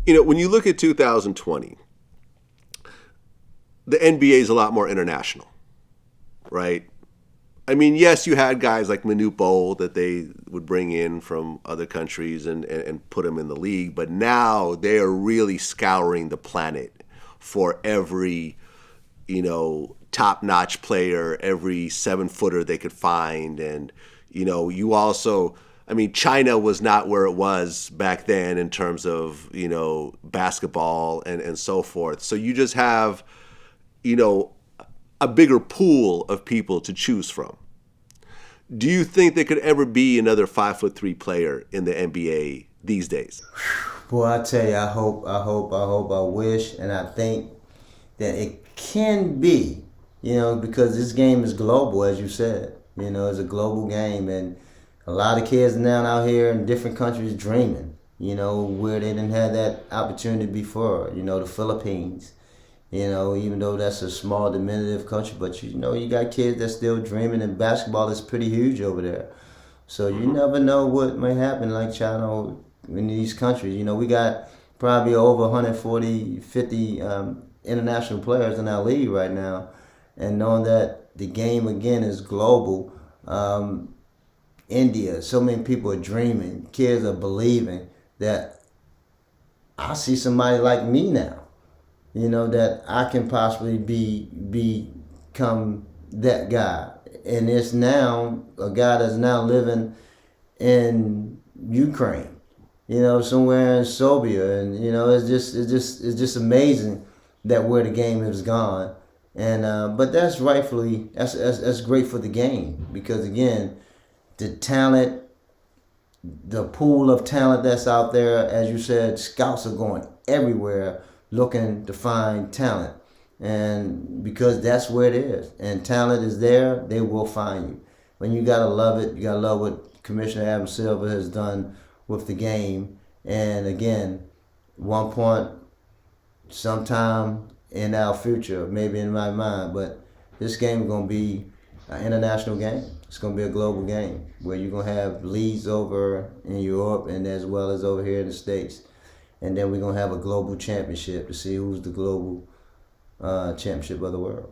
When you look at 2020, the NBA is a lot more international, right? I mean, yes, you had guys like Muggsy Bogues that they would bring in from other countries and put them in the league, but now they are really scouring the planet for every, top-notch player, every 7-footer they could find. And, you also, China was not where it was back then in terms of, basketball and so forth. So you just have, a bigger pool of people to choose from. Do you think there could ever be another 5'3" player in the NBA these days? Boy, I tell you, I hope, I wish, and I think that it can be, because this game is global, as you said. It's a global game, and a lot of kids now out here in different countries dreaming, where they didn't have that opportunity before. The Philippines. Even though that's a small, diminutive country, but you got kids that's still dreaming, and basketball is pretty huge over there. So you never know what may happen, like China in these countries. We got probably over 140, 50 international players in our league right now, and knowing that the game again is global. India, so many people are dreaming, kids are believing that I see somebody like me now. That I can possibly become that guy. And it's now a guy that's now living in Ukraine, somewhere in Serbia. And, it's just amazing that where the game has gone. And, but that's rightfully, that's great for the game. Because again, the talent, the pool of talent that's out there, as you said, scouts are going everywhere looking to find talent, and because that's where it is, and talent is there, they will find you. When you gotta love it, you gotta love what Commissioner Adam Silver has done with the game. And again, one point, sometime in our future, maybe in my mind, but this game is gonna be an international game. It's gonna be a global game where you're gonna have leagues over in Europe and as well as over here in the States. And then we're going to have a global championship to see who's the global championship of the world.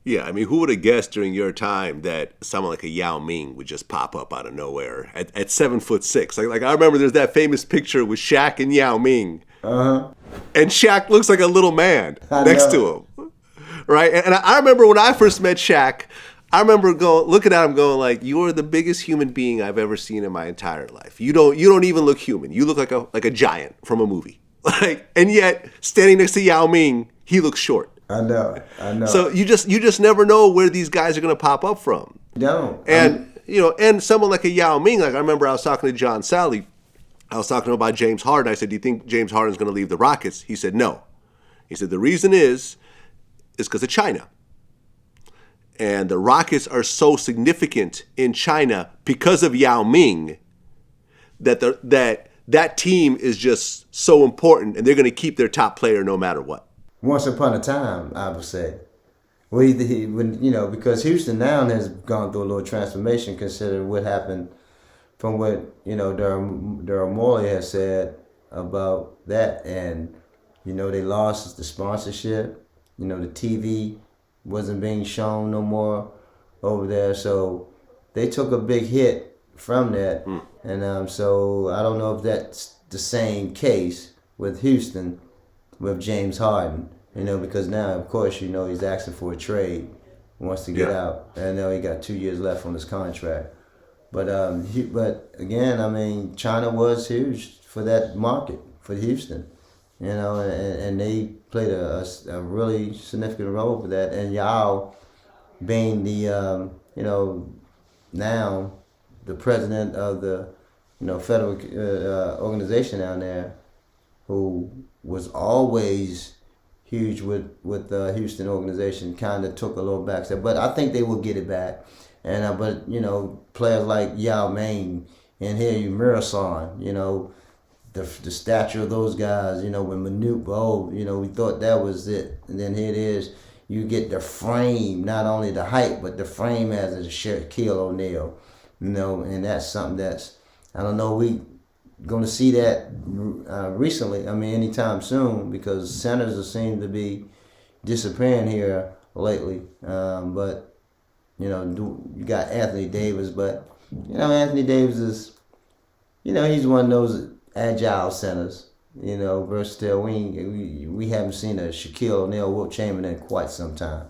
Yeah, who would have guessed during your time that someone like a Yao Ming would just pop up out of nowhere at 7'6"? Like I remember there's that famous picture with Shaq and Yao Ming. Uh-huh. And Shaq looks like a little man next to him. Right? And I remember when I first met Shaq, I remember looking at him going like, "You're the biggest human being I've ever seen in my entire life. You don't even look human. You look like a giant from a movie." And yet standing next to Yao Ming, he looks short. I know. So you just never know where these guys are going to pop up from. No. And and someone like a Yao Ming, like I remember I was talking to John Sally. I was talking about James Harden. I said, "Do you think James Harden's going to leave the Rockets?" He said, "No." He said, "The reason is because of China. And the Rockets are so significant in China because of Yao Ming that that team is just so important, and they're going to keep their top player no matter what." Once upon a time, I would say, because Houston now has gone through a little transformation considering what happened from what Daryl Morey has said about that, and they lost the sponsorship, the TV wasn't being shown no more over there, so they took a big hit from that. And so I don't know if that's the same case with Houston with James Harden, because now of course he's asking for a trade, wants to get out. I know he got 2 years left on his contract, but again, China was huge for that market for Houston. And they played a really significant role for that. And Yao being the, now the president of the, federal organization down there, who was always huge with the Houston organization, kind of took a little back step. But I think they will get it back. And but players like Yao Ming and here you Mirasan, the stature of those guys, when Muggsy Bogues, we thought that was it. And then here it is, you get the frame, not only the height, but the frame as a Shaquille O'Neal, and that's something that's, I don't know, going to see that recently. I mean, anytime soon, because centers seem to be disappearing here lately. But you got Anthony Davis, but Anthony Davis is, he's one of those agile centers. Versatile. We haven't seen a Shaquille O'Neal, Wilt Chamberlain in quite some time.